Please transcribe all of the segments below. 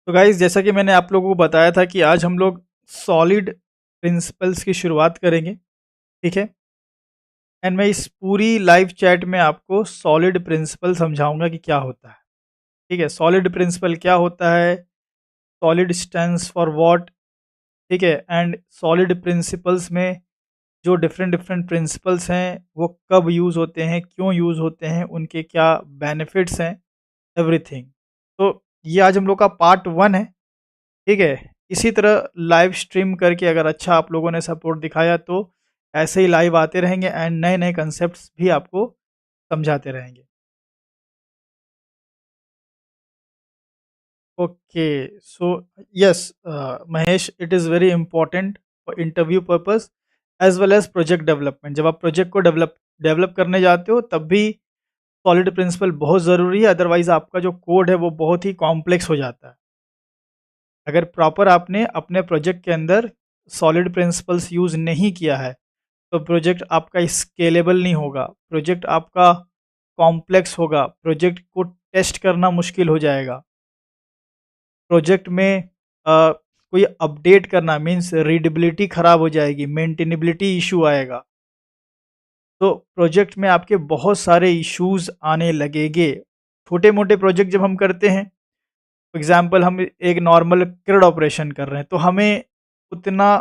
तो गाइस, जैसा कि मैंने आप लोगों को बताया था कि आज हम लोग सॉलिड प्रिंसिपल्स की शुरुआत करेंगे। ठीक है। एंड मैं इस पूरी लाइव चैट में आपको सॉलिड प्रिंसिपल समझाऊंगा कि क्या होता है। ठीक है, सॉलिड प्रिंसिपल क्या होता है, सॉलिड स्टैंड्स फॉर व्हाट। ठीक है, एंड सॉलिड प्रिंसिपल्स में जो डिफरेंट डिफरेंट प्रिंसिपल्स हैं वो कब यूज़ होते हैं, क्यों यूज़ होते हैं, उनके क्या बेनिफिट्स हैं, एवरीथिंग। तो ये आज हम लोग का पार्ट 1 है। ठीक है। इसी तरह लाइव स्ट्रीम करके अगर अच्छा आप लोगों ने सपोर्ट दिखाया तो ऐसे ही लाइव आते रहेंगे एंड नए नए कंसेप्ट्स भी आपको समझाते रहेंगे। Okay, so yes Mahesh, it is very important for interview purpose as well as project development. जब आप प्रोजेक्ट को डेवलप डेवलप करने जाते हो तब भी सॉलिड प्रिंसिपल बहुत ज़रूरी है, अदरवाइज आपका जो कोड है वो बहुत ही कॉम्प्लेक्स हो जाता है। अगर प्रॉपर आपने अपने प्रोजेक्ट के अंदर सॉलिड प्रिंसिपल्स यूज़ नहीं किया है तो प्रोजेक्ट आपका स्केलेबल नहीं होगा, प्रोजेक्ट आपका कॉम्प्लेक्स होगा, प्रोजेक्ट को टेस्ट करना मुश्किल हो जाएगा। प्रोजेक्ट में कोई अपडेट करना मीन्स रीडेबिलिटी ख़राब हो जाएगी, मेंटेनेबिलिटी इशू आएगा। तो प्रोजेक्ट में आपके बहुत सारे इश्यूज आने लगेंगे। छोटे मोटे प्रोजेक्ट जब हम करते हैं, फॉर एग्जांपल हम एक नॉर्मल क्रेड ऑपरेशन कर रहे हैं तो हमें उतना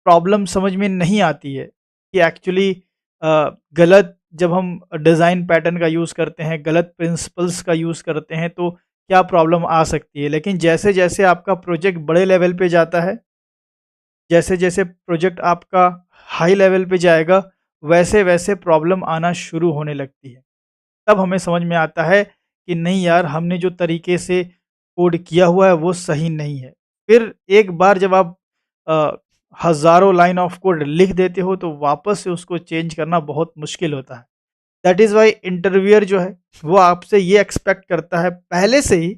प्रॉब्लम समझ में नहीं आती है कि एक्चुअली गलत जब हम डिज़ाइन पैटर्न का यूज़ करते हैं, गलत प्रिंसिपल्स का यूज़ करते हैं तो क्या प्रॉब्लम आ सकती है। लेकिन जैसे जैसे आपका प्रोजेक्ट बड़े लेवल पे जाता है, जैसे जैसे प्रोजेक्ट आपका हाई लेवल पे जाएगा, वैसे वैसे प्रॉब्लम आना शुरू होने लगती है। तब हमें समझ में आता है कि नहीं यार, हमने जो तरीके से कोड किया हुआ है वो सही नहीं है। फिर एक बार जब आप अ, हज़ारों लाइन ऑफ कोड लिख देते हो तो वापस से उसको चेंज करना बहुत मुश्किल होता है। दैट इज़ व्हाई इंटरव्यूअर जो है वो आपसे ये एक्सपेक्ट करता है पहले से ही,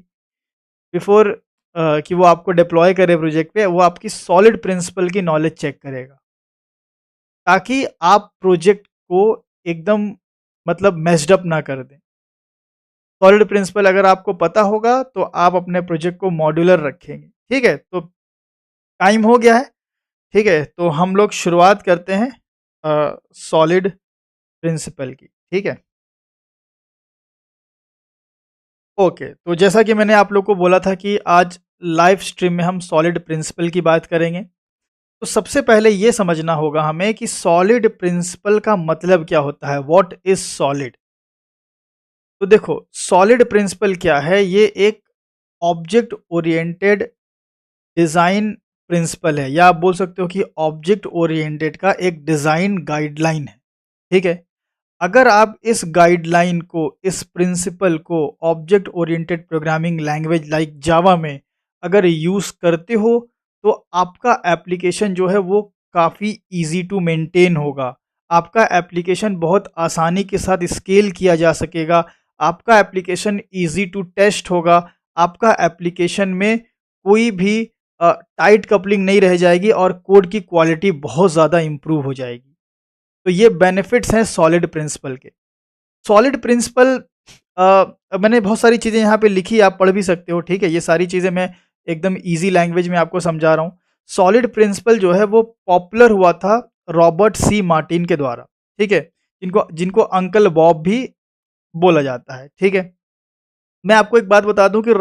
बिफोर कि वो आपको डिप्लॉय करे प्रोजेक्ट पे, वो आपकी सॉलिड प्रिंसिपल की नॉलेज चेक करेगा ताकि आप प्रोजेक्ट को एकदम मतलब मेस्ड अप ना कर दें। सॉलिड प्रिंसिपल अगर आपको पता होगा तो आप अपने प्रोजेक्ट को मॉड्यूलर रखेंगे। ठीक है, तो टाइम हो गया है। ठीक है, तो हम लोग शुरुआत करते हैं सॉलिड प्रिंसिपल की। ठीक है। ओके, तो जैसा कि मैंने आप लोग को बोला था कि आज लाइव स्ट्रीम में हम सॉलिड प्रिंसिपल की बात करेंगे। तो सबसे पहले ये समझना होगा हमें कि सॉलिड प्रिंसिपल का मतलब क्या होता है, व्हाट इज सॉलिड। तो देखो, सॉलिड प्रिंसिपल क्या है, ये एक ऑब्जेक्ट ओरिएंटेड डिज़ाइन प्रिंसिपल है, या आप बोल सकते हो कि ऑब्जेक्ट ओरिएंटेड का एक डिज़ाइन गाइडलाइन है। ठीक है। अगर आप इस गाइडलाइन को, इस प्रिंसिपल को object oriented programming language like Java में अगर यूज़ करते हो तो आपका एप्लीकेशन जो है वो काफ़ी इजी टू मेंटेन होगा। आपका एप्लीकेशन बहुत आसानी के साथ स्केल किया जा सकेगा। आपका एप्लीकेशन इजी टू टेस्ट होगा। आपका एप्लीकेशन में कोई भी टाइट कपलिंग नहीं रह जाएगी और कोड की क्वालिटी बहुत ज़्यादा इम्प्रूव हो जाएगी। तो ये बेनिफिट्स हैं सॉलिड प्रिंसिपल के। सॉलिड प्रिंसिपल मैंने बहुत सारी चीज़ें यहाँ पे लिखी, आप पढ़ भी सकते हो। ठीक है, ये सारी चीज़ें मैं एकदम ईजी लैंग्वेज में आपको समझा रहा हूँ। सॉलिड प्रिंसिपल जो है वो पॉपुलर हुआ था रॉबर्ट सी मार्टिन के द्वारा। ठीक है, जिनको जिनको अंकल बॉब भी बोला जाता है। ठीक है। मैं आपको एक बात बता दूं कि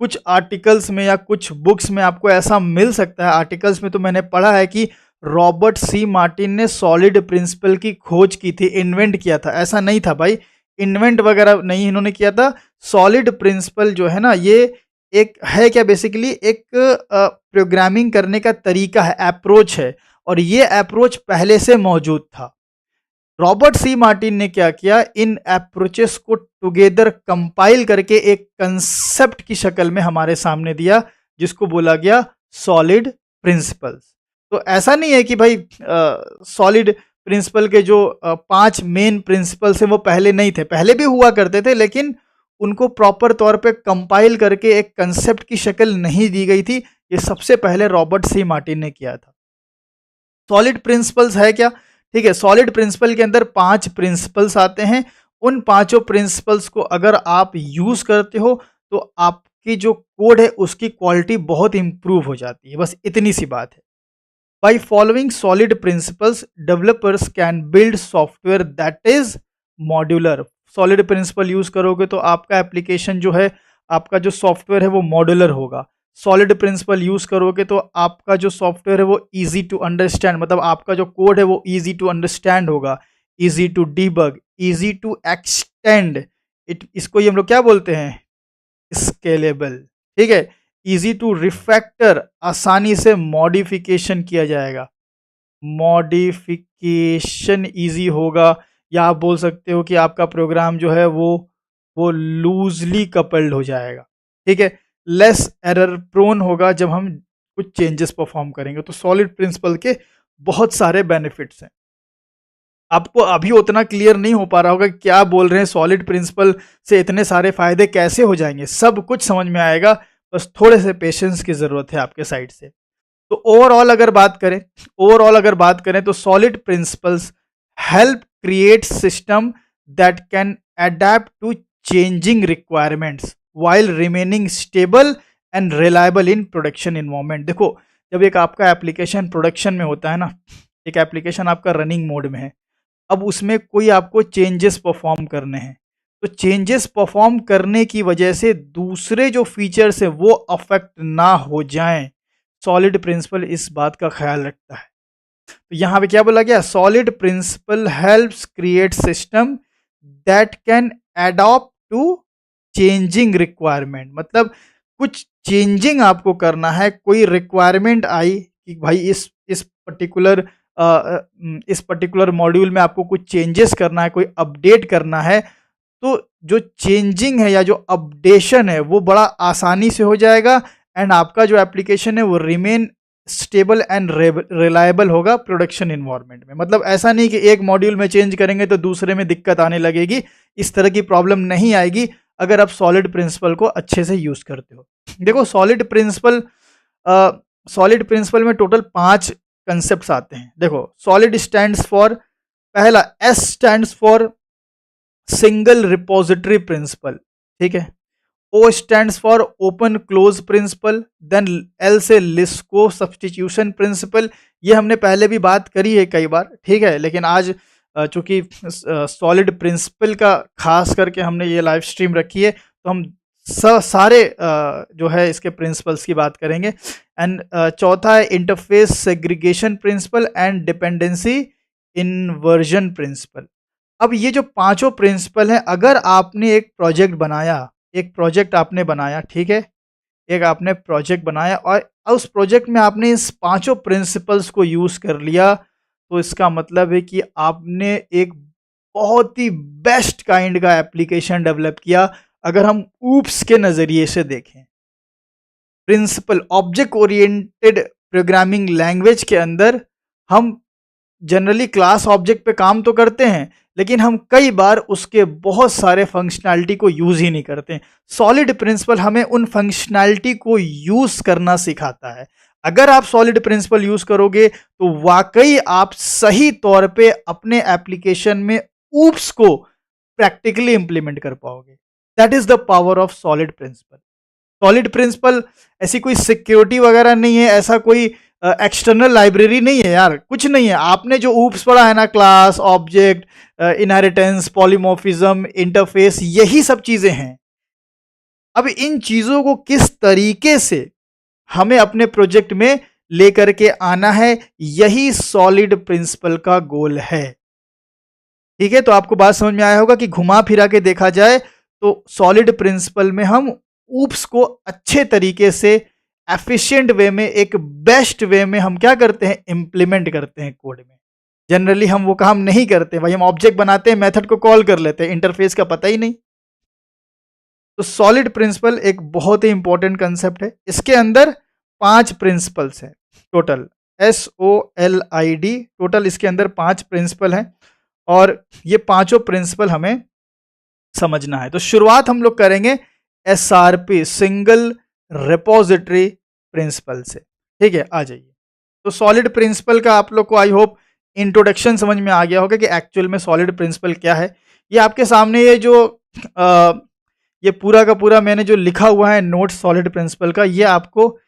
कुछ आर्टिकल्स में या कुछ बुक्स में आपको ऐसा मिल सकता है, आर्टिकल्स में तो मैंने पढ़ा है कि रॉबर्ट सी मार्टिन ने सॉलिड प्रिंसिपल की खोज की थी, इन्वेंट किया था। ऐसा नहीं था भाई, इन्वेंट वगैरह नहीं इन्होंने किया था। सॉलिड प्रिंसिपल जो है ना, ये एक है क्या, बेसिकली एक प्रोग्रामिंग करने का तरीका है, अप्रोच है, और ये अप्रोच पहले से मौजूद था। रॉबर्ट सी मार्टिन ने क्या किया, इन अप्रोचेस को टुगेदर कंपाइल करके एक कंसेप्ट की शक्ल में हमारे सामने दिया, जिसको बोला गया सॉलिड प्रिंसिपल्स। तो ऐसा नहीं है कि भाई सॉलिड प्रिंसिपल के जो 5 मेन प्रिंसिपल्स हैं वो पहले नहीं थे, पहले भी हुआ करते थे, लेकिन उनको प्रॉपर तौर पे कंपाइल करके एक कंसेप्ट की शक्ल नहीं दी गई थी। ये सबसे पहले रॉबर्ट सी मार्टिन ने किया था। सॉलिड प्रिंसिपल्स है क्या? ठीक है, सॉलिड प्रिंसिपल के अंदर 5 प्रिंसिपल्स आते हैं। उन पांचों प्रिंसिपल्स को अगर आप यूज करते हो तो आपके आपकी जो कोड है उसकी क्वालिटी बहुत इंप्रूव हो जाती है। बस इतनी सी बात है। By following solid principles developers can build software that is modular. Solid principal use करोगे तो आपका एप्लीकेशन जो है, आपका जो सॉफ्टवेयर है वो मॉड्यूलर होगा। सॉलिड प्रिंसिपल यूज करोगे तो आपका जो सॉफ्टवेयर है वो इजी टू अंडरस्टैंड, मतलब आपका जो कोड है वो इजी टू अंडरस्टैंड होगा, easy to debug, easy to extend it, इसको ही हम लोग क्या बोलते हैं, स्केलेबल। ठीक है, इजी टू रिफैक्टर, आसानी से मॉडिफिकेशन किया जाएगा, मॉडिफिकेशन इजी होगा। या आप बोल सकते हो कि आपका प्रोग्राम जो है वो लूजली कपल्ड हो जाएगा। ठीक है, लेस एरर प्रोन होगा जब हम कुछ चेंजेस परफॉर्म करेंगे। तो सॉलिड प्रिंसिपल के बहुत सारे बेनिफिट्स हैं। आपको अभी उतना क्लियर नहीं हो पा रहा होगा क्या बोल रहे हैं, सॉलिड प्रिंसिपल से इतने सारे फायदे कैसे हो जाएंगे, सब कुछ समझ में आएगा, बस थोड़े से पेशेंस की जरूरत है आपके साइड से। तो ओवरऑल अगर बात करें तो solid principles help create system that can adapt to changing requirements while remaining stable and reliable in production environment. देखो, जब एक आपका एप्लीकेशन प्रोडक्शन में होता है ना, एक एप्लीकेशन आपका रनिंग मोड में है, अब उसमें कोई आपको चेंजेस परफॉर्म करने हैं, तो चेंजेस परफॉर्म करने की वजह से दूसरे जो फीचर्स है वो अफेक्ट ना हो जाएं, सॉलिड प्रिंसिपल इस बात का ख्याल रखता है। तो यहाँ पे क्या बोला गया, solid principle helps create system that can adopt to changing requirement. मतलब कुछ चेंजिंग आपको करना है, कोई रिक्वायरमेंट आई कि भाई इस पर्टिकुलर मॉड्यूल में आपको कुछ चेंजेस करना है, कोई अपडेट करना है, तो जो चेंजिंग है या जो अपडेशन है वो बड़ा आसानी से हो जाएगा एंड आपका जो एप्लीकेशन है वो रिमेन स्टेबल एंड रिलायबल होगा प्रोडक्शन इन्वायरमेंट में। मतलब ऐसा नहीं कि एक मॉड्यूल में चेंज करेंगे तो दूसरे में दिक्कत आने लगेगी, इस तरह की प्रॉब्लम नहीं आएगी अगर आप सॉलिड प्रिंसिपल को अच्छे से यूज करते हो। देखो, सॉलिड प्रिंसिपल में टोटल 5 कंसेप्ट्स आते हैं। देखो, सॉलिड स्टैंड्स फॉर, पहला S stands for single repository principle, ठीक है। O stands for open close principle, then L से लिस्को सब्स्टिट्यूशन प्रिंसिपल, ये हमने पहले भी बात करी है कई बार, ठीक है, लेकिन आज चूंकि सॉलिड प्रिंसिपल का खास करके हमने ये लाइव स्ट्रीम रखी है तो हम सारे जो है इसके प्रिंसिपल्स की बात करेंगे। एंड चौथा है interface segregation principle and dependency inversion principle. अब ये जो पांचों प्रिंसिपल हैं, अगर आपने एक प्रोजेक्ट आपने बनाया, ठीक है, एक आपने प्रोजेक्ट बनाया और उस प्रोजेक्ट में आपने इस पांचों प्रिंसिपल्स को यूज कर लिया, तो इसका मतलब है कि आपने एक बहुत ही बेस्ट काइंड का एप्लीकेशन डेवलप किया। अगर हम ऊप्स के नजरिए से देखें, principle object oriented programming language के अंदर हम जनरली क्लास ऑब्जेक्ट पे काम तो करते हैं, लेकिन हम कई बार उसके बहुत सारे फंक्शनैलिटी को यूज ही नहीं करते। सॉलिड प्रिंसिपल हमें उन फंक्शनैलिटी को यूज करना सिखाता है। अगर आप सॉलिड प्रिंसिपल यूज करोगे तो वाकई आप सही तौर पे अपने एप्लीकेशन में ऊप्स को प्रैक्टिकली इंप्लीमेंट कर पाओगे। That is the power of solid principle. Solid principle ऐसी कोई सिक्योरिटी वगैरह नहीं है, ऐसा कोई एक्सटर्नल लाइब्रेरी नहीं है यार, कुछ नहीं है। आपने जो ऊप्स पढ़ा है ना, class, object, inheritance, polymorphism, interface, यही सब चीजें हैं। अब इन चीजों को किस तरीके से हमें अपने प्रोजेक्ट में लेकर के आना है, यही सॉलिड प्रिंसिपल का गोल है। ठीक है, तो आपको बात समझ में आया होगा कि घुमा फिरा के देखा जाए तो सॉलिड प्रिंसिपल में हम ऊप्स को अच्छे तरीके से एफिशिएंट वे में, एक बेस्ट वे में हम क्या करते हैं, इंप्लीमेंट करते हैं कोड में। जनरली हम वो काम नहीं करते भाई, हम ऑब्जेक्ट बनाते हैं, मेथड को कॉल कर लेते हैं, इंटरफेस का पता ही नहीं। तो सॉलिड प्रिंसिपल एक बहुत ही इंपॉर्टेंट कंसेप्ट है। इसके अंदर 5 प्रिंसिपल्स हैं टोटल, SOLID, टोटल इसके अंदर 5 प्रिंसिपल हैं और ये पांचों प्रिंसिपल हमें समझना है। तो शुरुआत हम लोग करेंगे SRP, सिंगल रिपोजिटरी प्रिंसिपल से। ठीक है, आ जाइए। तो सॉलिड प्रिंसिपल का आप लोग को आई होप इंट्रोडक्शन समझ में आ गया होगा कि एक्चुअल में सॉलिड प्रिंसिपल क्या है। ये आपके सामने ये जो ये पूरा का पूरा मैंने जो लिखा हुआ है नोट सॉलिड प्रिंसिपल का, ये आपको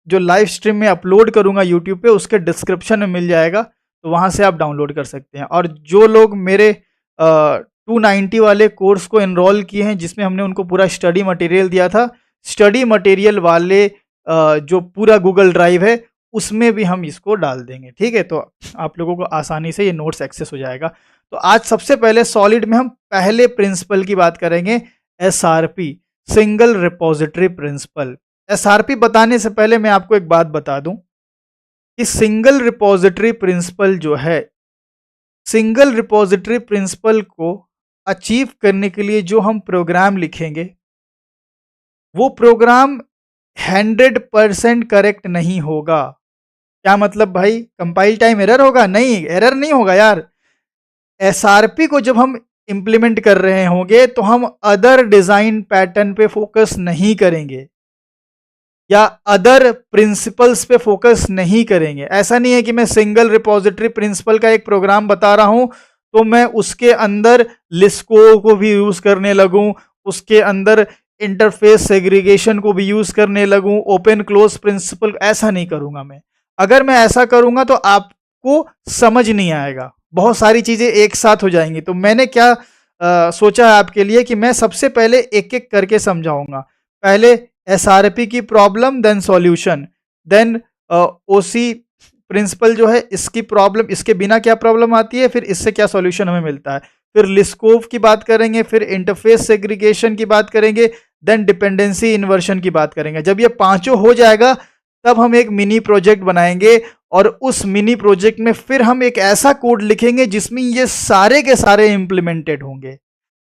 जो लाइव स्ट्रीम में अपलोड करूंगा यूट्यूब पे उसके डिस्क्रिप्शन में मिल जाएगा, तो वहाँ से आप डाउनलोड कर सकते हैं। और जो लोग मेरे 290 वाले कोर्स को एनरोल किए हैं जिसमें हमने उनको पूरा स्टडी मटेरियल दिया था, स्टडी मटेरियल वाले जो पूरा गूगल ड्राइव है उसमें भी हम इसको डाल देंगे, ठीक है। तो आप लोगों को आसानी से ये नोट्स एक्सेस हो जाएगा। तो आज सबसे पहले सॉलिड में हम पहले प्रिंसिपल की बात करेंगे, SRP, single repository principle. SRP बताने से पहले मैं आपको एक बात बता दूं कि सिंगल रिपोजिटरी प्रिंसिपल जो है, सिंगल रिपोजिटरी प्रिंसिपल को अचीव करने के लिए जो हम प्रोग्राम लिखेंगे वो प्रोग्राम 100% करेक्ट नहीं होगा। क्या मतलब भाई, कंपाइल टाइम एरर होगा? नहीं, एरर नहीं होगा यार। SRP को जब हम इंप्लीमेंट कर रहे होंगे तो हम अदर डिजाइन पैटर्न पे फोकस नहीं करेंगे या अदर प्रिंसिपल्स पे फोकस नहीं करेंगे। ऐसा नहीं है कि मैं सिंगल रिपोजिटरी प्रिंसिपल का एक प्रोग्राम बता रहा हूं तो मैं उसके अंदर लिस्को को भी यूज करने लगूं, उसके अंदर इंटरफेस सेग्रीगेशन को भी यूज करने लगूं, ओपन क्लोज प्रिंसिपल, ऐसा नहीं करूंगा मैं। अगर मैं ऐसा करूंगा तो आपको समझ नहीं आएगा, बहुत सारी चीजें एक साथ हो जाएंगी। तो मैंने क्या सोचा है आपके लिए कि मैं सबसे पहले एक एक करके समझाऊंगा। पहले SRP की problem, then solution, then OC principle जो है इसकी प्रॉब्लम, इसके बिना क्या प्रॉब्लम आती है, फिर इससे क्या सॉल्यूशन हमें मिलता है, फिर लिस्कोव की बात करेंगे, फिर इंटरफेस सेग्रीगेशन की बात करेंगे, देन डिपेंडेंसी इन्वर्शन की बात करेंगे। जब ये पांचों हो जाएगा तब हम एक मिनी प्रोजेक्ट बनाएंगे और उस मिनी प्रोजेक्ट में फिर हम एक ऐसा कोड लिखेंगे जिसमें ये सारे के सारे इंप्लीमेंटेड होंगे।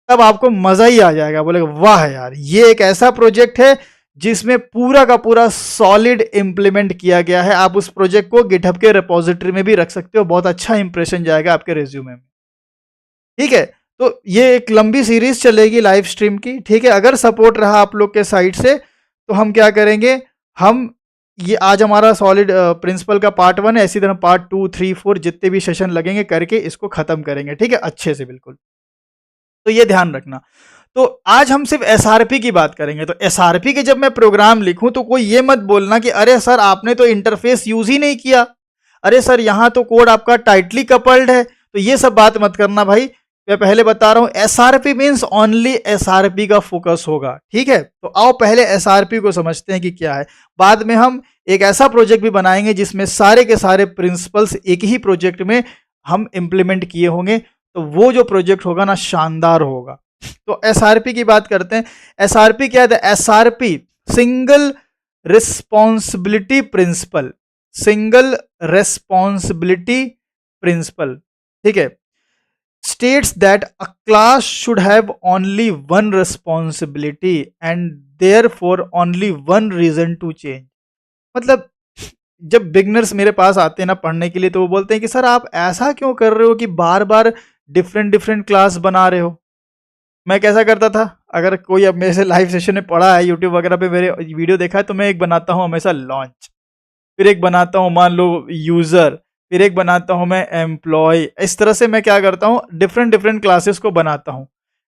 तब आपको मजा ही आ जाएगा, बोलेगा वाह यार ये एक ऐसा प्रोजेक्ट है जिसमें पूरा का पूरा सॉलिड इंप्लीमेंट किया गया है। आप उस प्रोजेक्ट को गिटहब के रिपोजिटरी में भी रख सकते हो, बहुत अच्छा इंप्रेशन जाएगा आपके रिज्यूमे में, ठीक है। तो ये एक लंबी सीरीज चलेगी लाइव स्ट्रीम की, ठीक है। अगर सपोर्ट रहा आप लोग के साइड से तो हम क्या करेंगे, हम ये आज हमारा सॉलिड प्रिंसिपल का पार्ट 1 है, इसी तरह पार्ट 2, 3, 4 जितने भी सेशन लगेंगे करके इसको खत्म करेंगे, ठीक है, अच्छे से बिल्कुल। तो ये ध्यान रखना। तो आज हम सिर्फ SRP की बात करेंगे। तो SRP के जब मैं प्रोग्राम लिखूं तो कोई ये मत बोलना कि अरे सर आपने तो इंटरफेस यूज ही नहीं किया, अरे सर यहां तो कोड आपका टाइटली कपल्ड है, तो ये सब बात मत करना भाई। मैं पहले बता रहा हूं SRP मीन्स ओनली SRP का फोकस होगा, ठीक है। तो आओ पहले SRP को समझते हैं कि क्या है, बाद में हम एक ऐसा प्रोजेक्ट भी बनाएंगे जिसमें सारे के सारे प्रिंसिपल्स एक ही प्रोजेक्ट में हम इंप्लीमेंट किए होंगे, तो वो जो प्रोजेक्ट होगा ना शानदार होगा। तो SRP की बात करते हैं। SRP क्या है? SRP single responsibility principle, single responsibility principle, ठीक है। states that a class should have only one responsibility and therefore only one reason to change। मतलब जब बिगनर्स मेरे पास आते हैं ना पढ़ने के लिए तो वो बोलते हैं कि सर आप ऐसा क्यों कर रहे हो कि बार बार डिफरेंट डिफरेंट क्लास बना रहे हो। मैं कैसा करता था, अगर कोई अब मेरे से लाइव सेशन में पढ़ा है, यूट्यूब वगैरह पे मेरे वीडियो देखा है, तो मैं एक बनाता हूँ हमेशा लॉन्च, फिर एक बनाता हूँ मान लो यूजर, फिर एक बनाता हूँ मैं एम्प्लॉय। इस तरह से मैं क्या करता हूँ, डिफरेंट डिफरेंट क्लासेस को बनाता हूँ।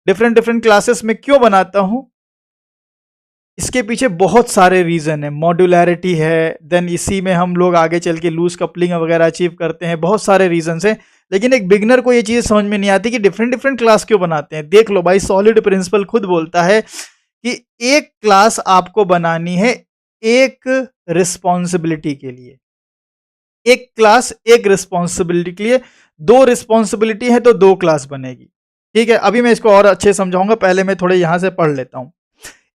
डिफरेंट डिफरेंट क्लासेस में क्यों बनाता हूँ, इसके पीछे बहुत सारे रीजन है। मॉड्यूलैरिटी है, देन इसी में हम लोग आगे चल के लूज कपलिंग वगैरह अचीव करते हैं, बहुत सारे रीजन है। लेकिन एक बिगनर को ये चीज समझ में नहीं आती कि डिफरेंट डिफरेंट क्लास क्यों बनाते हैं। देख लो भाई, सॉलिड प्रिंसिपल खुद बोलता है कि एक क्लास आपको बनानी है एक रिस्पॉन्सिबिलिटी के लिए, एक क्लास एक रिस्पॉन्सिबिलिटी के लिए। दो रिस्पॉन्सिबिलिटी है तो दो क्लास बनेगी, ठीक है। अभी मैं इसको और अच्छे समझाऊंगा, पहले मैं थोड़े यहां से पढ़ लेता हूं।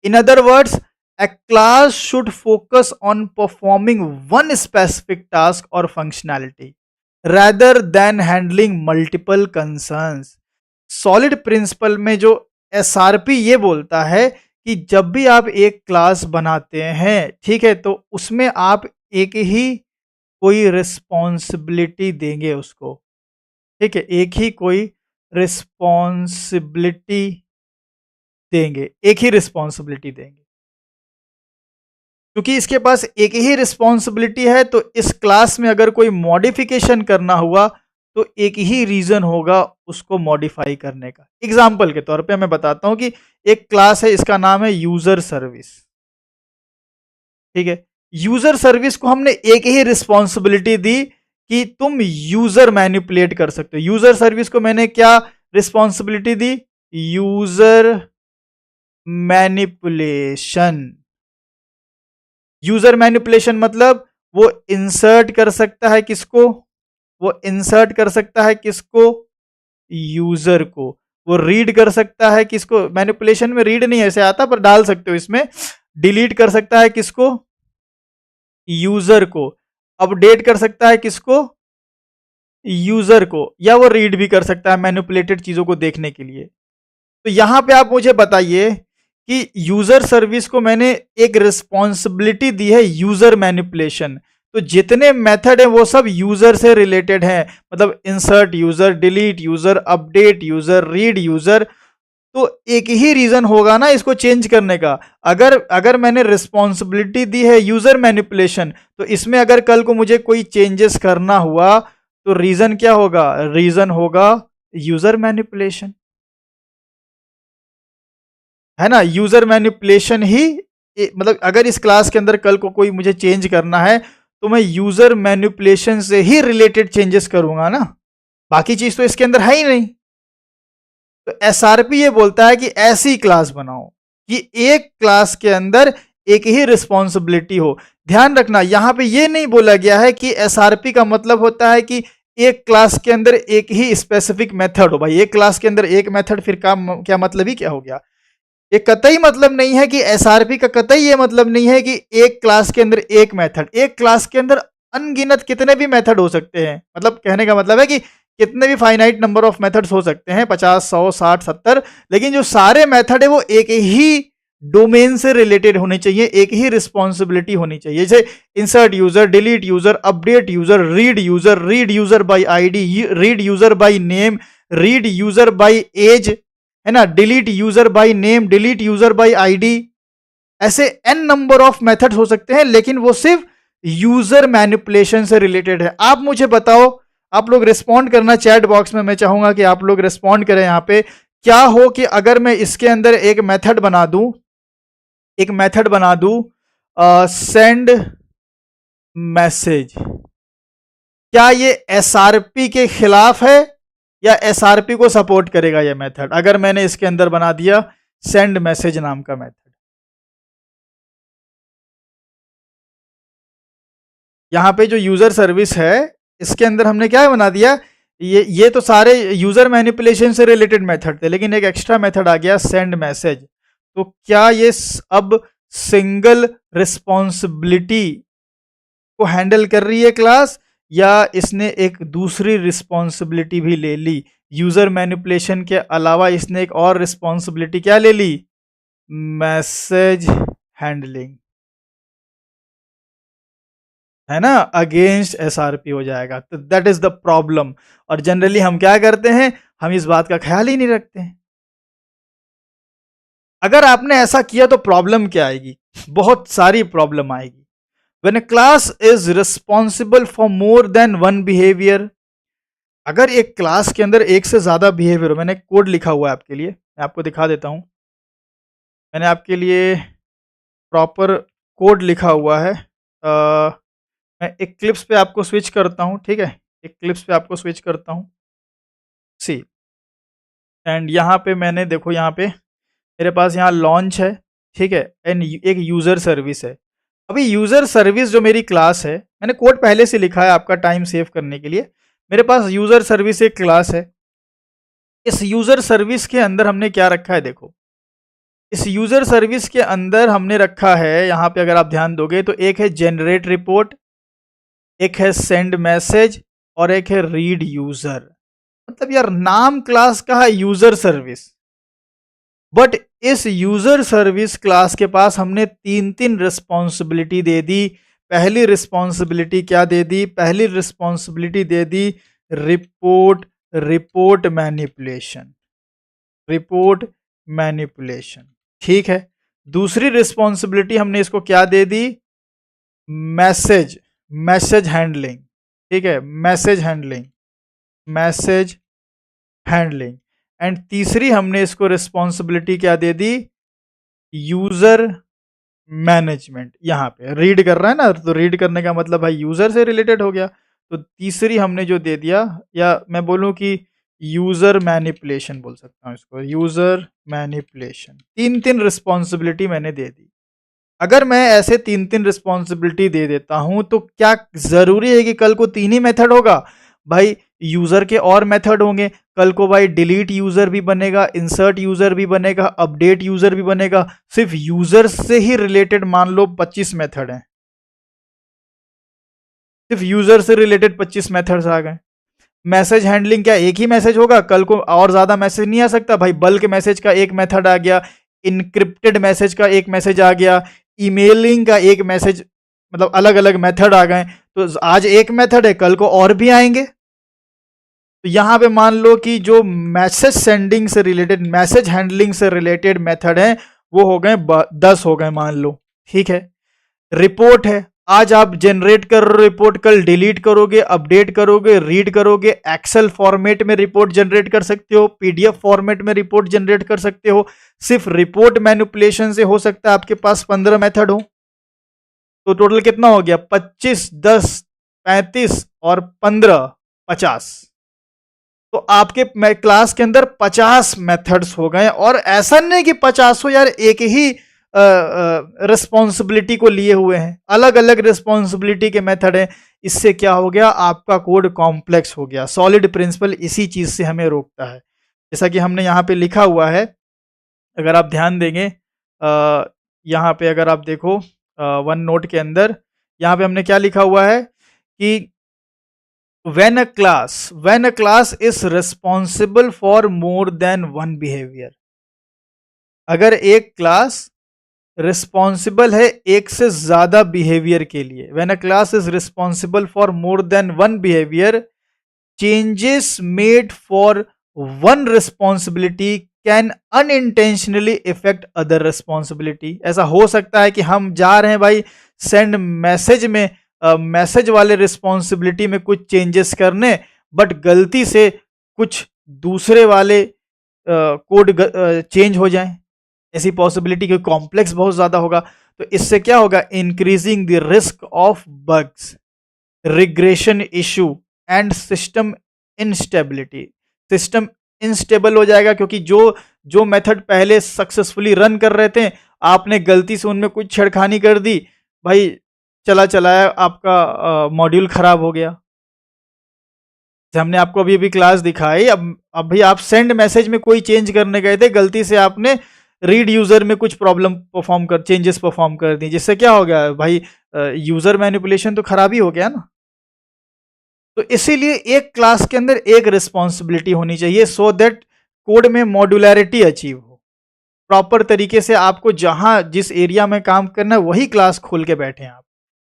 In other words, a class should focus on performing one specific task or functionality rather than handling multiple concerns। Solid principle में जो SRP ये बोलता है कि जब भी आप एक क्लास बनाते हैं, ठीक है, तो उसमें आप एक ही कोई रिस्पॉन्सिबिलिटी देंगे उसको, ठीक है, एक ही कोई रिस्पॉन्सिबिलिटी देंगे, एक ही रिस्पॉन्सिबिलिटी देंगे। क्योंकि इसके पास एक ही रिस्पॉन्सिबिलिटी है तो इस क्लास में अगर कोई मॉडिफिकेशन करना हुआ तो एक ही रीजन होगा उसको मॉडिफाई करने का। एग्जाम्पल के तौर पे मैं बताता हूं कि एक क्लास है, इसका नाम है यूजर सर्विस। ठीक है, यूजर सर्विस को हमने एक ही रिस्पॉन्सिबिलिटी दी कि तुम यूजर मैनिपुलेट कर सकते हो। यूजर सर्विस को मैंने क्या रिस्पॉन्सिबिलिटी दी? User manipulation. यूजर मैनिपुलेशन मतलब वो इंसर्ट कर सकता है किसको? वो इंसर्ट कर सकता है किसको? यूजर को। वो रीड कर सकता है किसको? मैनिपुलेशन में रीड नहीं ऐसे आता, पर डाल सकते हो इसमें। डिलीट कर सकता है किसको? यूजर को। अपडेट कर सकता है किसको? यूजर को। या वो रीड भी कर सकता है मैनिपुलेटेड चीजों को देखने के लिए। तो यहां पे आप मुझे बताइए कि यूजर सर्विस को मैंने एक रिस्पॉन्सिबिलिटी दी है यूजर मैनिपुलेशन, तो जितने मेथड है वो सब यूजर से रिलेटेड हैं। मतलब insert user, delete user, update user, read user. तो एक ही रीजन होगा ना इसको चेंज करने का। अगर अगर मैंने रिस्पॉन्सिबिलिटी दी है यूजर मैनिपुलेशन, तो इसमें अगर कल को मुझे कोई चेंजेस करना हुआ तो रीजन क्या होगा? रीजन होगा यूजर मैनिपुलेशन, है ना। यूजर मैनिपुलेशन ही मतलब अगर इस क्लास के अंदर कल को कोई मुझे चेंज करना है तो मैं यूजर मैनिपुलेशन से ही रिलेटेड चेंजेस करूंगा ना, बाकी चीज तो इसके अंदर है ही नहीं। तो एसआरपी ये बोलता है कि ऐसी क्लास बनाओ कि एक क्लास के अंदर एक ही रिस्पॉन्सिबिलिटी हो। ध्यान रखना, यहां पे ये नहीं बोला गया है कि एसआरपी का मतलब होता है कि एक क्लास के अंदर एक ही स्पेसिफिक मेथड हो। भाई एक क्लास के अंदर एक मेथड, फिर क्या मतलब ही क्या हो गया? ये कतई मतलब नहीं है कि एसआरपी का कतई ये मतलब नहीं है कि एक क्लास के अंदर एक मेथड। एक क्लास के अंदर अनगिनत कितने भी मेथड हो सकते हैं। मतलब कहने का मतलब है कि कितने भी फाइनाइट नंबर ऑफ मेथड्स हो सकते हैं, 50, 100, 60, 70, लेकिन जो सारे मेथड है वो एक ही डोमेन से रिलेटेड होने चाहिए, एक ही रिस्पॉन्सिबिलिटी होनी चाहिए। जैसे insert user, delete user, update user, read user by ID, read user by name, read user by age, है ना, delete user by name, delete user by ID. ऐसे एन नंबर ऑफ मेथड्स हो सकते हैं, लेकिन वो सिर्फ यूजर मैनिपुलेशन से रिलेटेड है। आप मुझे बताओ, आप लोग रिस्पॉन्ड करना चैट बॉक्स में, मैं चाहूंगा कि आप लोग रिस्पॉन्ड करें। यहां पे क्या हो कि अगर मैं इसके अंदर एक मेथड बना दूं, एक मेथड बना दूं सेंड मैसेज, क्या ये एसआरपी के खिलाफ है या एसआरपी को सपोर्ट करेगा ये मेथड? अगर मैंने इसके अंदर बना दिया सेंड मैसेज नाम का मेथड, यहां पे जो यूजर सर्विस है इसके अंदर हमने क्या बना दिया? ये तो सारे यूजर मैनिपुलेशन से रिलेटेड मेथड थे, लेकिन एक एक्स्ट्रा मेथड आ गया सेंड मैसेज। तो क्या ये अब सिंगल रिस्पॉन्सिबिलिटी को हैंडल कर रही है क्लास, या इसने एक दूसरी रिस्पॉन्सिबिलिटी भी ले ली? यूजर मैनिपुलेशन के अलावा इसने एक और रिस्पॉन्सिबिलिटी क्या ले ली? मैसेज हैंडलिंग, है ना, अगेंस्ट एसआरपी हो जाएगा। तो दैट इज द प्रॉब्लम। और जनरली हम क्या करते हैं? हम इस बात का ख्याल ही नहीं रखते हैं। अगर आपने ऐसा किया तो प्रॉब्लम क्या आएगी? बहुत सारी प्रॉब्लम आएगी। When a class is responsible for more than one behavior, अगर एक क्लास के अंदर एक से ज्यादा बिहेवियर हो, मैंने कोड लिखा हुआ है आपके लिए, मैं आपको दिखा देता हूं। मैंने आपके लिए प्रॉपर कोड लिखा हुआ है। मैं एक क्लिप्स पे आपको स्विच करता हूं, ठीक है, एक क्लिप्स पे आपको स्विच करता हूं। सी एंड यहाँ पे मैंने देखो, यहाँ पे मेरे पास यहाँ लॉन्च है, ठीक है, एंड एक यूजर सर्विस है। अभी यूजर सर्विस जो मेरी क्लास है, मैंने कोड पहले से लिखा है आपका टाइम सेव करने के लिए। मेरे पास यूजर सर्विस एक क्लास है। इस यूजर सर्विस के अंदर हमने क्या रखा है? देखो, इस यूजर सर्विस के अंदर हमने रखा है, यहाँ पे अगर आप ध्यान दोगे तो एक है जनरेट रिपोर्ट, एक है सेंड मैसेज, और एक है रीड यूजर। मतलब यार नाम क्लास का है यूजर सर्विस, बट इस यूजर सर्विस क्लास के पास हमने तीन तीन रिस्पॉन्सिबिलिटी दे दी। पहली रिस्पॉन्सिबिलिटी क्या दे दी? पहली रिस्पॉन्सिबिलिटी दे दी report, report manipulation, report manipulation, ठीक है। दूसरी रिस्पॉन्सिबिलिटी हमने इसको क्या दे दी? मैसेज, मैसेज हैंडलिंग, ठीक है, message handling. Message handling, and तीसरी हमने इसको रिस्पॉन्सिबिलिटी क्या दे दी, यूजर मैनेजमेंट। यहाँ पे रीड कर रहा है ना, तो रीड करने का मतलब भाई यूजर से रिलेटेड हो गया। तो तीसरी हमने जो दे दिया, या मैं बोलूँ कि यूजर मैनिपुलेशन बोल सकता हूँ इसको, यूजर मैनिपुलेशन। तीन तीन रिस्पॉन्सिबिलिटी मैंने दे दी। अगर मैं ऐसे तीन तीन रिस्पॉन्सिबिलिटी दे देता हूं तो क्या जरूरी है कि कल को तीन ही मेथड होगा? भाई यूजर के और मेथड होंगे, कल को भाई डिलीट यूजर भी बनेगा, इंसर्ट यूजर भी बनेगा, अपडेट यूजर भी बनेगा। सिर्फ यूजर से ही रिलेटेड मान लो 25 मेथड हैं, सिर्फ यूजर से रिलेटेड 25 मेथड्स आ गए। मैसेज हैंडलिंग, क्या एक ही मैसेज होगा? कल को और ज्यादा मैसेज नहीं आ सकता भाई? बल्क मैसेज का एक मेथड आ गया, इनक्रिप्टेड मैसेज का एक मैसेज आ गया, ईमेलिंग का एक मैसेज, मतलब अलग अलग मेथड आ गए। तो आज एक मेथड है, कल को और भी आएंगे। तो यहां पे मान लो कि जो मैसेज सेंडिंग से रिलेटेड, मैसेज हैंडलिंग से रिलेटेड मेथड है वो हो गए 10 हो गए मान लो, ठीक है। रिपोर्ट है, आज आप जनरेट कर रहे हो रिपोर्ट, कल डिलीट करोगे, अपडेट करोगे, रीड करोगे। एक्सेल फॉर्मेट में रिपोर्ट जनरेट कर सकते हो, पीडीएफ फॉर्मेट में रिपोर्ट जनरेट कर सकते हो। सिर्फ रिपोर्ट मैनिपुलेशन से हो सकता है आपके पास 15 मेथड हो। तो टोटल कितना हो गया? 25, 10, 35 और 15, 50। तो आपके क्लास के अंदर 50 मेथड्स हो गए। और ऐसा नहीं कि 50 यार एक ही रिस्पॉन्सिबिलिटी को लिए हुए हैं, अलग अलग रिस्पॉन्सिबिलिटी के मेथड हैं। इससे क्या हो गया? आपका कोड कॉम्प्लेक्स हो गया। सॉलिड प्रिंसिपल इसी चीज से हमें रोकता है। जैसा कि हमने यहाँ पे लिखा हुआ है, अगर आप ध्यान देंगे, यहाँ पे अगर आप देखो वन नोट के अंदर, यहाँ पे हमने क्या लिखा हुआ है कि when a class is responsible for more than one behavior, अगर एक क्लास रिस्पॉन्सिबल है एक से ज्यादा बिहेवियर के लिए, when a class is responsible for more than one behavior, changes made for one responsibility can unintentionally affect other responsibility। ऐसा हो सकता है कि हम जा रहे हैं भाई सेंड मैसेज में, मैसेज वाले रिस्पॉन्सिबिलिटी में कुछ चेंजेस करने, बट गलती से कुछ दूसरे वाले कोड चेंज हो जाएं। ऐसी पॉसिबिलिटी, क्योंकि कॉम्प्लेक्स बहुत ज्यादा होगा। तो इससे क्या होगा? Increasing the risk of bugs, regression issue and system instability. System instable हो जाएगा, क्योंकि जो जो मेथड पहले सक्सेसफुली रन कर रहे थे, आपने गलती से उनमें कुछ छेड़खानी कर दी, भाई चला चलाया आपका मॉड्यूल खराब हो गया। हमने आपको अभी अभी क्लास दिखाई, अब भाई आप सेंड मैसेज में कोई चेंज करने गए थे, गलती से आपने रीड यूजर में कुछ प्रॉब्लम परफॉर्म कर, चेंजेस परफॉर्म कर दी, जिससे क्या हो गया भाई? यूजर मैनिपुलेशन तो खराब ही हो गया ना। तो इसीलिए एक क्लास के अंदर एक रिस्पॉन्सिबिलिटी होनी चाहिए, सो दैट कोड में मॉड्यूलैरिटी अचीव हो। प्रॉपर तरीके से आपको जहां जिस एरिया में काम करना है वही क्लास खोल के बैठे आप।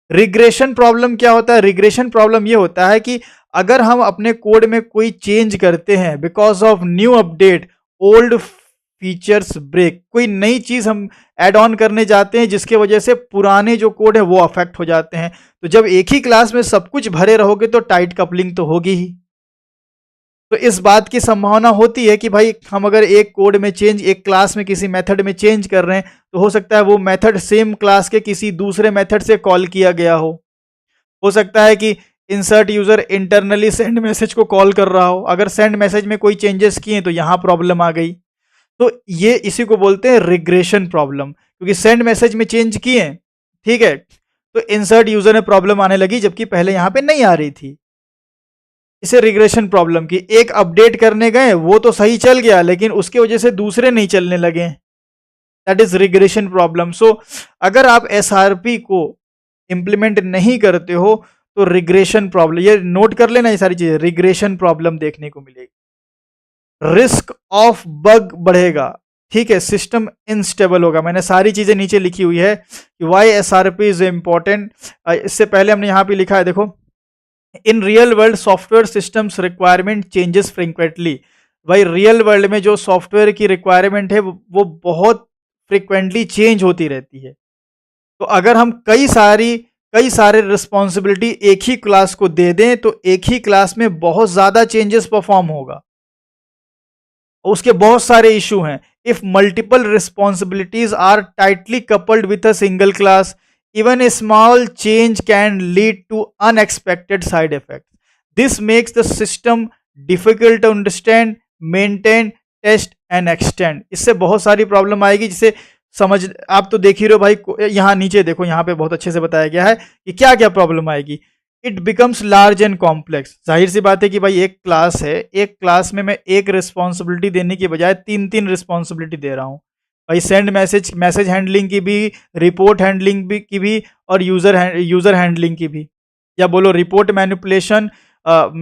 रिग्रेशन प्रॉब्लम क्या होता है? रिग्रेशन प्रॉब्लम ये होता है कि अगर हम अपने कोड में कोई चेंज करते हैं, because of new update old features break, कोई नई चीज हम ऐड ऑन करने जाते हैं जिसके वजह से पुराने जो कोड है वो अफेक्ट हो जाते हैं। तो जब एक ही क्लास में सब कुछ भरे रहोगे तो टाइट कपलिंग तो होगी ही। तो इस बात की संभावना होती है कि भाई हम अगर एक कोड में चेंज, एक क्लास में किसी मेथड में चेंज कर रहे हैं, तो हो सकता है वो मेथड सेम क्लास के किसी दूसरे मेथड से कॉल किया गया हो सकता है कि insert user internally send message को कॉल कर रहा हो, अगर सेंड मैसेज में कोई चेंजेस किए तो यहां प्रॉब्लम आ गई। तो ये इसी को बोलते हैं रिग्रेशन प्रॉब्लम, क्योंकि सेंड मैसेज में चेंज किए, ठीक है, तो इंसर्ट यूजर में प्रॉब्लम आने लगी जबकि पहले यहां पे नहीं आ रही थी। इसे रिग्रेशन प्रॉब्लम की, एक अपडेट करने गए वो तो सही चल गया लेकिन उसके वजह से दूसरे नहीं चलने लगे, दैट इज रिग्रेशन प्रॉब्लम। सो अगर आप एसआरपी को इंप्लीमेंट नहीं करते हो तो रिग्रेशन प्रॉब्लम, ये नोट कर लेना, ये सारी चीजें रिग्रेशन प्रॉब्लम देखने को मिलेगी। रिस्क ऑफ बग बढ़ेगा, ठीक है, सिस्टम इनस्टेबल होगा। मैंने सारी चीजें नीचे लिखी हुई है कि वाई एसआरपी इज इंपॉर्टेंट। इससे पहले हमने यहां पे लिखा है, देखो, in real world software systems requirement changes frequently. भाई रियल वर्ल्ड में जो सॉफ्टवेयर की रिक्वायरमेंट है वो बहुत फ्रीक्वेंटली चेंज होती रहती है। तो अगर हम कई सारी कई सारे रिस्पॉन्सिबिलिटी एक ही क्लास को दे दें तो एक ही क्लास में बहुत ज्यादा चेंजेस परफॉर्म होगा, उसके बहुत सारे इशू हैं। If multiple responsibilities are tightly coupled with a single class, even a small change can lead to unexpected side effect. This makes the system difficult to understand, maintain, test and extend. इससे बहुत सारी problem आएगी, जिसे समझ आप तो देख ही रहे हो भाई, यहाँ नीचे देखो, यहाँ पे बहुत अच्छे से बताया गया है कि क्या क्या प्रॉब्लम आएगी। It becomes large and complex. जाहिर सी बात है कि भाई एक क्लास है, एक क्लास में मैं एक रिस्पॉन्सिबिलिटी देने की बजाय तीन तीन रिस्पॉन्सिबिलिटी दे रहा हूँ भाई। सेंड मैसेज, मैसेज हैंडलिंग की भी, रिपोर्ट हैंडलिंग भी की भी, और यूजर हैंडलिंग की भी, या बोलो रिपोर्ट मैनिपुलेशन,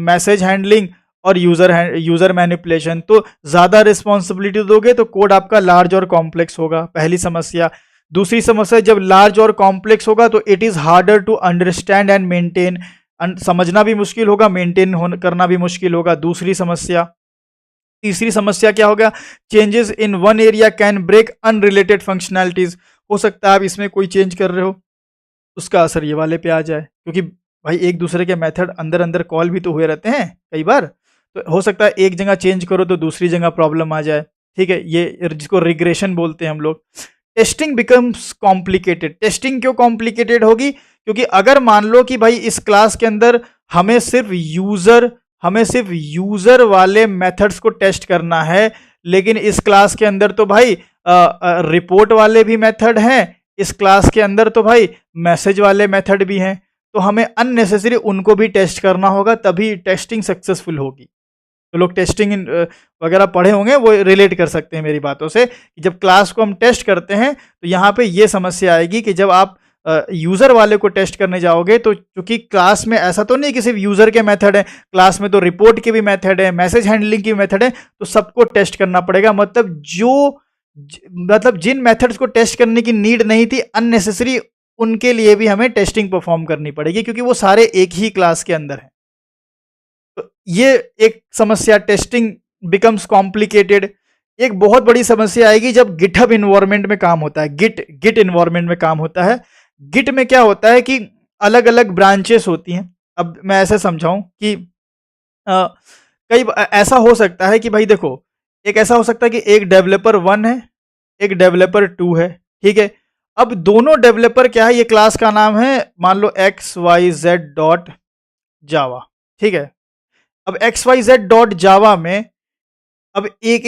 मैसेज हैंडलिंग और यूजर मैनिपुलेशन। तो ज्यादा रिस्पॉन्सिबिलिटी दोगे तो कोड आपका लार्ज और कॉम्प्लेक्स होगा, पहली समस्या। दूसरी समस्या, जब लार्ज और कॉम्प्लेक्स होगा तो it is harder to understand and maintain, समझना भी मुश्किल होगा, मेंटेन करना भी मुश्किल होगा, दूसरी समस्या। तीसरी समस्या क्या होगा, changes in one area can break unrelated functionalities. हो सकता है आप इसमें कोई चेंज कर रहे हो, उसका असर ये वाले पे आ जाए, क्योंकि भाई एक दूसरे के मेथड अंदर अंदर कॉल भी तो हुए रहते हैं कई बार, तो हो सकता है एक जगह चेंज करो तो दूसरी जगह प्रॉब्लम आ जाए। ठीक है, ये जिसको रिग्रेशन बोलते हैं हम लोग। Testing becomes complicated. टेस्टिंग क्यों कॉम्प्लिकेटेड होगी, क्योंकि अगर मान लो कि भाई इस क्लास के अंदर हमें सिर्फ यूजर वाले मेथड्स को टेस्ट करना है, लेकिन इस क्लास के अंदर तो भाई रिपोर्ट वाले भी मेथड हैं, इस क्लास के अंदर तो भाई मैसेज वाले मेथड भी हैं, तो हमें अननेसेसरी उनको भी टेस्ट करना होगा, तभी टेस्टिंग सक्सेसफुल होगी। तो लोग टेस्टिंग वगैरह पढ़े होंगे, वो रिलेट कर सकते हैं मेरी बातों से कि जब क्लास को हम टेस्ट करते हैं तो यहाँ पे ये समस्या आएगी कि जब आप यूज़र वाले को टेस्ट करने जाओगे, तो चूंकि क्लास में ऐसा तो नहीं कि सिर्फ यूज़र के मेथड है, क्लास में तो रिपोर्ट के भी मेथड है, मैसेज हैंडलिंग की भी मेथड है, तो सबको टेस्ट करना पड़ेगा। मतलब जिन मेथड्स को टेस्ट करने की नीड नहीं थी अननेसेसरी, उनके लिए भी हमें टेस्टिंग परफॉर्म करनी पड़ेगी, क्योंकि वो सारे एक ही क्लास के अंदर हैं। तो ये एक समस्या, टेस्टिंग बिकम्स कॉम्प्लिकेटेड। एक बहुत बड़ी समस्या आएगी जब गिटहब इन्वायरमेंट में काम होता है, गिट इन्वायरमेंट में काम होता है। गिट में क्या होता है कि अलग अलग ब्रांचेस होती हैं। अब मैं ऐसे समझाऊं कि कई ऐसा हो सकता है कि भाई देखो, एक ऐसा हो सकता है कि एक डेवलपर 1 है, एक डेवलपर 2 है। ठीक है, अब दोनों डेवलपर क्या है, ये क्लास का नाम है मान लो xyz.java। ठीक है, अब xyz.java में अब एक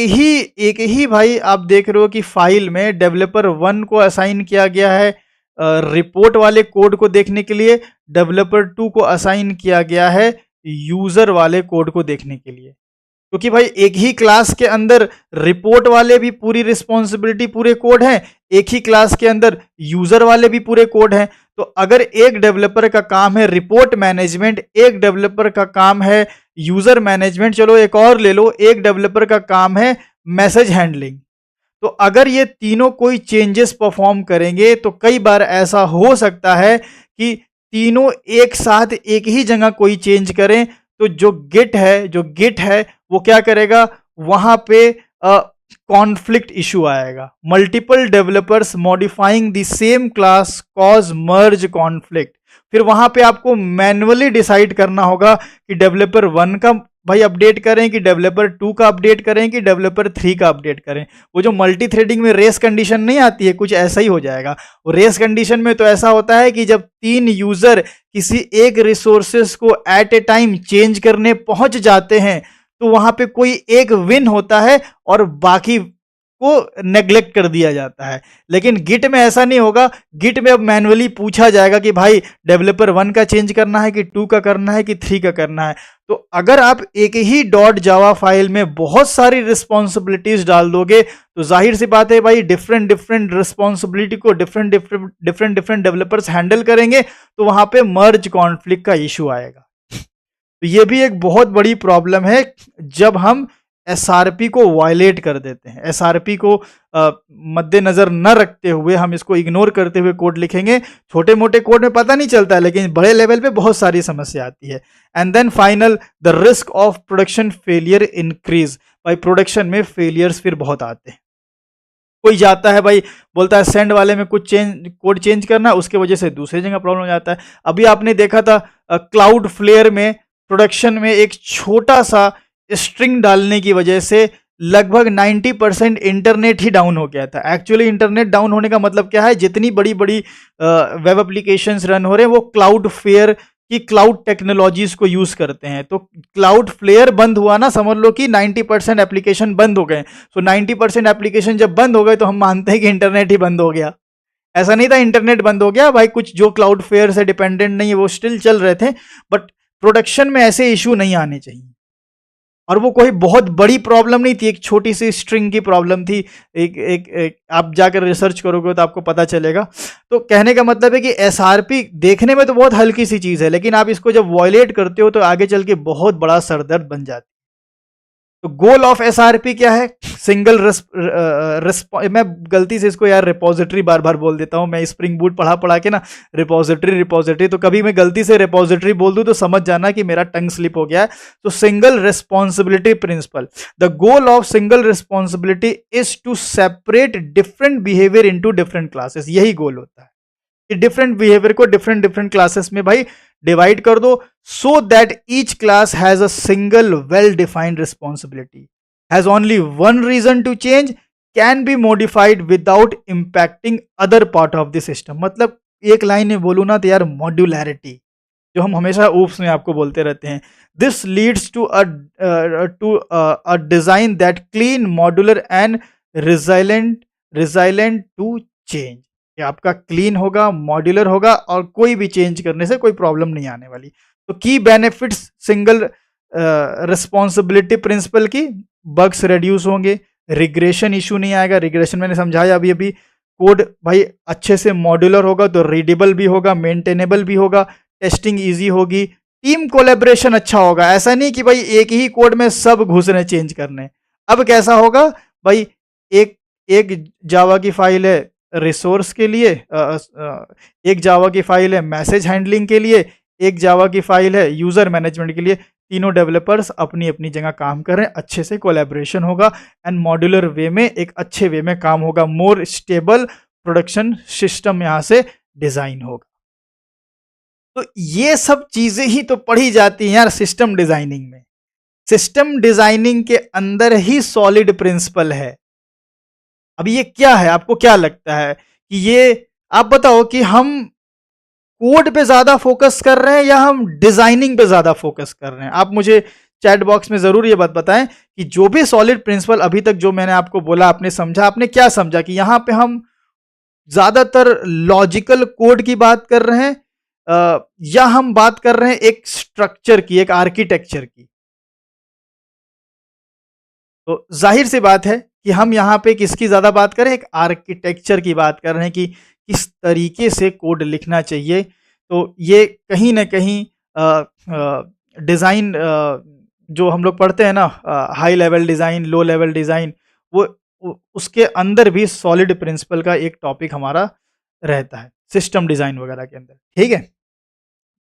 ही भाई आप देख रहे हो कि फाइल में डेवलपर 1 को असाइन किया गया है रिपोर्ट वाले कोड को देखने के लिए, डेवलपर 2 को असाइन किया गया है यूजर वाले कोड को देखने के लिए। क्योंकि भाई एक ही क्लास के अंदर रिपोर्ट वाले भी पूरी रिस्पॉन्सिबिलिटी पूरे कोड हैं, एक ही क्लास के अंदर यूजर वाले भी पूरे कोड हैं। तो अगर एक डेवलपर का काम है रिपोर्ट मैनेजमेंट, एक डेवलपर का काम है यूजर मैनेजमेंट, चलो एक और ले लो, एक डेवलपर का काम है मैसेज हैंडलिंग, तो अगर ये तीनों कोई चेंजेस परफॉर्म करेंगे तो कई बार ऐसा हो सकता है कि तीनों एक साथ एक ही जगह कोई चेंज करें, तो जो गिट है वो क्या करेगा, वहां पे कॉन्फ्लिक्ट इशू आएगा। Multiple developers modifying the same class cause merge conflict. फिर वहां पे आपको मैन्युअली डिसाइड करना होगा कि डेवलपर 1 का भाई अपडेट करें कि डेवलपर 2 का अपडेट करें कि डेवलपर 3 का अपडेट करें। वो जो मल्टी थ्रेडिंग में रेस कंडीशन नहीं आती है, कुछ ऐसा ही हो जाएगा। और रेस कंडीशन में तो ऐसा होता है कि जब 3 यूजर किसी एक रिसोर्सेस को एट ए टाइम चेंज करने पहुंच जाते हैं, तो वहां पे कोई एक विन होता है और बाकी को नेग्लेक्ट कर दिया जाता है। लेकिन गिट में ऐसा नहीं होगा, गिट में अब मैन्युअली पूछा जाएगा कि भाई डेवलपर 1 का चेंज करना है कि 2 का करना है कि 3 का करना है। तो अगर आप एक ही .java फाइल में बहुत सारी रिस्पॉन्सिबिलिटीज डाल दोगे, तो जाहिर सी बात है भाई डिफरेंट रिस्पॉन्सिबिलिटी को डिफरेंट डेवलपर्स हैंडल करेंगे, तो वहां पे मर्ज कॉन्फ्लिक्ट का इशू आएगा। तो ये भी एक बहुत बड़ी प्रॉब्लम है जब हम एसआरपी को वायलेट कर देते हैं। एसआरपी को मद्देनजर न रखते हुए हम इसको इग्नोर करते हुए कोड लिखेंगे। छोटे मोटे कोड में पता नहीं चलता है, लेकिन बड़े लेवल पे बहुत सारी समस्या आती है। And then final, the risk of production failure increase. भाई प्रोडक्शन में फेलियर्स फिर बहुत आते हैं। कोई जाता है भाई, बोलता है सेंड वाले में कुछ कोड चेंज करना है, उसके वजह से दूसरी जगह प्रॉब्लम हो जाता है। अभी आपने देखा था क्लाउड फ्लेयर में प्रोडक्शन में एक छोटा सा स्ट्रिंग डालने की वजह से लगभग 90% इंटरनेट ही डाउन हो गया था। एक्चुअली इंटरनेट डाउन होने का मतलब क्या है, जितनी बड़ी बड़ी वेब एप्लीकेशंस रन हो रहे हैं वो क्लाउड फेयर की क्लाउड टेक्नोलॉजीज को यूज करते हैं। तो क्लाउड फ्लेयर बंद हुआ ना, समझ लो कि 90% एप्लीकेशन बंद हो गए। सो 90% एप्लीकेशन जब बंद हो गए तो हम मानते हैं कि इंटरनेट ही बंद हो गया। ऐसा नहीं था इंटरनेट बंद हो गया भाई, कुछ जो क्लाउड फेयर से डिपेंडेंट नहीं है वो स्टिल चल रहे थे, बट प्रोडक्शन में ऐसे इशू नहीं आने चाहिए। और वो कोई बहुत बड़ी प्रॉब्लम नहीं थी, एक छोटी सी स्ट्रिंग की प्रॉब्लम थी। एक आप जाकर रिसर्च करोगे तो आपको पता चलेगा। तो कहने का मतलब है कि एसआरपी देखने में तो बहुत हल्की सी चीज है, लेकिन आप इसको जब वॉयलेट करते हो तो आगे चल के बहुत बड़ा सरदर्द बन जाता है। तो गोल ऑफ एसआरपी क्या है? सिंगल मैं गलती से इसको यार रिपोजिटरी बार बार बोल देता हूं, मैं स्प्रिंग बूट पढ़ा पढ़ा के ना रिपोजिटरी, तो कभी मैं गलती से रिपोजिटरी बोल दूं तो समझ जाना कि मेरा टंग स्लिप हो गया है। तो single responsibility principle, the goal of single responsibility is to separate different behaviour into different classes. यही गोल होता है कि डिफरेंट बिहेवियर को डिफरेंट डिफरेंट क्लासेस में भाई डिवाइड कर दो, so that each class has a single well-defined responsibility, has only one reason to change, can be modified without impacting other part of the system। मतलब एक line में बोलूँ ना तो यार मॉड्यूलैरिटी, जो हम हमेशा ऊप्स में आपको बोलते रहते हैं, this leads to a design that clean, modular and resilient to change. कि आपका क्लीन होगा, मॉड्यूलर होगा और कोई भी चेंज करने से कोई प्रॉब्लम नहीं आने वाली। तो key benefits single responsibility principal की, बग्स रिड्यूस होंगे, रिग्रेशन इशू नहीं आएगा। रिग्रेशन मैंने समझाया अभी अभी। कोड भाई अच्छे से मॉड्यूलर होगा तो रीडेबल भी होगा, मेंटेनेबल भी होगा, टेस्टिंग इजी होगी, टीम कोलेब्रेशन अच्छा होगा। ऐसा नहीं कि भाई एक ही कोड में सब घुस रहे चेंज करने। अब कैसा होगा भाई, एक एक जावा की फाइल है रिसोर्स के लिए, एक जावा की फाइल है मैसेज हैंडलिंग के लिए, एक जावा की फाइल है यूजर मैनेजमेंट के लिए। तीनों डेवलपर्स अपनी अपनी जगह काम कर रहे हैं, अच्छे से कोलैबोरेशन होगा एंड मॉड्यूलर वे में, एक अच्छे वे में काम होगा, मोर स्टेबल प्रोडक्शन सिस्टम यहां से डिजाइन होगा। तो ये सब चीजें ही तो पढ़ी जाती हैं यार सिस्टम डिजाइनिंग में। सिस्टम डिजाइनिंग के अंदर ही सॉलिड प्रिंसिपल है। अब ये क्या है, आपको क्या लगता है कि ये, आप बताओ कि हम कोड पे ज्यादा फोकस कर रहे हैं या हम डिजाइनिंग पे ज्यादा फोकस कर रहे हैं? आप मुझे चैट बॉक्स में जरूर ये बात बताएं कि जो भी सॉलिड प्रिंसिपल अभी तक जो मैंने आपको बोला, आपने समझा, आपने क्या समझा कि यहां पे हम ज्यादातर लॉजिकल कोड की बात कर रहे हैं या हम बात कर रहे हैं एक स्ट्रक्चर की, एक आर्किटेक्चर की? तो जाहिर सी बात है कि हम यहाँ पे किसकी ज़्यादा बात करें, एक आर्किटेक्चर की बात कर रहे हैं कि किस तरीके से कोड लिखना चाहिए। तो ये कहीं ना कहीं डिज़ाइन जो हम लोग पढ़ते हैं ना, high level design, low level design, वो उसके अंदर भी सॉलिड प्रिंसिपल का एक टॉपिक हमारा रहता है सिस्टम डिज़ाइन वगैरह के अंदर। ठीक है,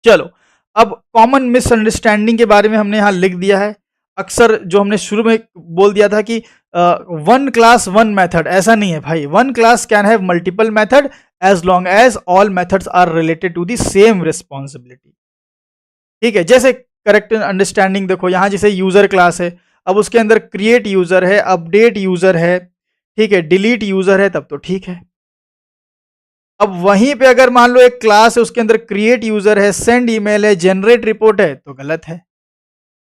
चलो अब कॉमन मिसअंडरस्टैंडिंग के बारे में हमने यहाँ लिख दिया है। अक्सर जो हमने शुरू में बोल दिया था कि वन क्लास वन मेथड, ऐसा नहीं है भाई। One class can have multiple method as long as all methods are related to the same responsibility. ठीक है, जैसे करेक्ट अंडरस्टैंडिंग देखो, यहाँ जैसे यूजर क्लास है, अब उसके अंदर क्रिएट यूजर है, अपडेट यूजर है, ठीक है, डिलीट यूजर है, तब तो ठीक है। अब वहीं पे अगर मान लो एक क्लास है, उसके अंदर क्रिएट यूजर है, सेंड ईमेल है, जनरेट रिपोर्ट है, तो गलत है।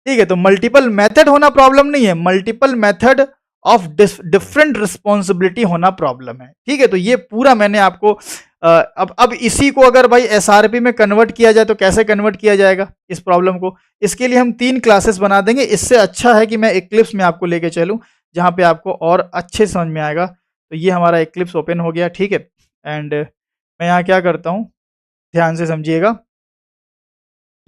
ठीक है, तो मल्टीपल मेथड होना प्रॉब्लम नहीं है, multiple method of different responsibility होना प्रॉब्लम है। ठीक है, तो ये पूरा मैंने आपको अब इसी को अगर भाई एसआरपी में कन्वर्ट किया जाए तो कैसे कन्वर्ट किया जाएगा इस प्रॉब्लम को? इसके लिए हम 3 क्लासेस बना देंगे। इससे अच्छा है कि मैं इक्लिप्स में आपको लेके चलूं, जहां पे आपको और अच्छे समझ में आएगा। तो ये हमारा इक्लिप्स ओपन हो गया। ठीक है, एंड मैं यहाँ क्या करता हूँ, ध्यान से समझिएगा।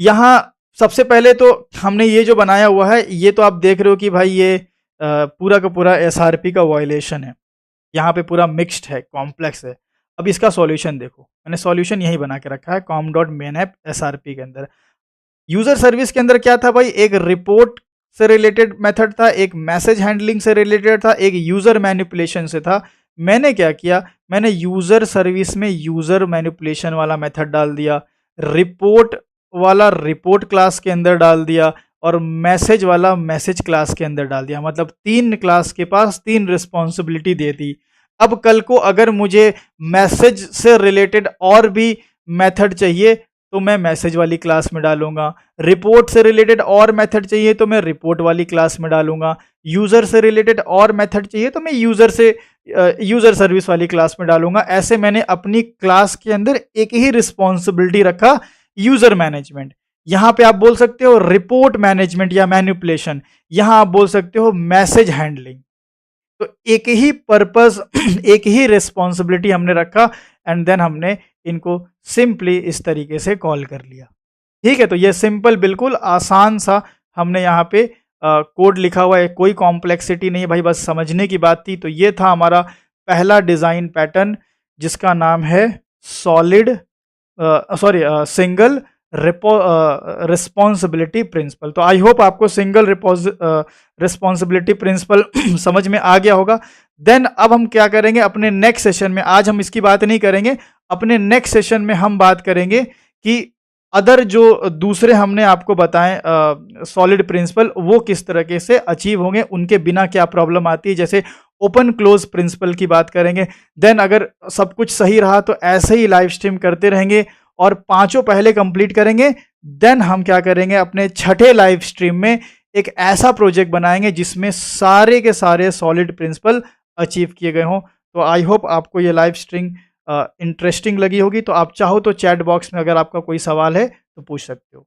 यहाँ सबसे पहले तो हमने ये जो बनाया हुआ है, ये तो आप देख रहे हो कि भाई ये पूरा का पूरा एसआरपी का वायलेशन है। यहाँ पे पूरा मिक्स्ड है, कॉम्प्लेक्स है। अब इसका सॉल्यूशन देखो, मैंने सॉल्यूशन यही बना के रखा है com.mainApp SRP के अंदर। यूजर सर्विस के अंदर क्या था भाई, एक रिपोर्ट से रिलेटेड मेथड था, एक मैसेज हैंडलिंग से रिलेटेड था, एक यूजर मैनिपुलेशन से था, मैंने क्या किया, मैंने यूज़र सर्विस में यूज़र मैनिपुलेशन वाला मेथड डाल दिया, रिपोर्ट वाला रिपोर्ट क्लास के अंदर डाल दिया और मैसेज वाला मैसेज क्लास के अंदर डाल दिया। मतलब 3 क्लास के पास 3 रिस्पॉन्सिबिलिटी दे दी। अब कल को अगर मुझे मैसेज से रिलेटेड और भी मेथड चाहिए तो मैं मैसेज वाली क्लास में डालूंगा, रिपोर्ट से रिलेटेड और मेथड चाहिए तो मैं रिपोर्ट वाली क्लास में डालूंगा, यूज़र से रिलेटेड और मेथड चाहिए तो मैं यूज़र सर्विस वाली क्लास में डालूंगा। ऐसे मैंने अपनी क्लास के अंदर एक ही रिस्पॉन्सिबिलिटी रखा, यूज़र मैनेजमेंट। यहाँ पे आप बोल सकते हो रिपोर्ट मैनेजमेंट या मैनिपुलेशन, यहाँ आप बोल सकते हो मैसेज हैंडलिंग। तो एक ही पर्पस एक ही रिस्पॉन्सिबिलिटी हमने रखा एंड देन हमने इनको सिंपली इस तरीके से कॉल कर लिया। ठीक है, तो ये सिंपल बिल्कुल आसान सा हमने यहाँ पे कोड लिखा हुआ है, कोई कॉम्प्लेक्सिटी नहीं है भाई, बस समझने की बात थी। तो ये था हमारा पहला डिज़ाइन पैटर्न जिसका नाम है सॉलिड सिंगल रिस्पॉन्सिबिलिटी प्रिंसिपल। तो आई होप आपको सिंगल रिस्पॉन्सिबिलिटी प्रिंसिपल समझ में आ गया होगा। देन अब हम क्या करेंगे अपने नेक्स्ट सेशन में, आज हम इसकी बात नहीं करेंगे, अपने नेक्स्ट सेशन में हम बात करेंगे कि अदर जो दूसरे हमने आपको बताएं सॉलिड प्रिंसिपल वो किस तरीके से अचीव होंगे, उनके बिना क्या प्रॉब्लम आती है, जैसे ओपन क्लोज प्रिंसिपल की बात करेंगे। देन अगर सब कुछ सही रहा तो ऐसे ही लाइव स्ट्रीम करते रहेंगे और 5 पहले कंप्लीट करेंगे। देन हम क्या करेंगे अपने छठे लाइव स्ट्रीम में एक ऐसा प्रोजेक्ट बनाएंगे जिसमें सारे के सारे सॉलिड प्रिंसिपल अचीव किए गए हों। तो आई होप आपको ये लाइव स्ट्रीम इंटरेस्टिंग लगी होगी। तो आप चाहो तो चैट बॉक्स में अगर आपका कोई सवाल है तो पूछ सकते हो।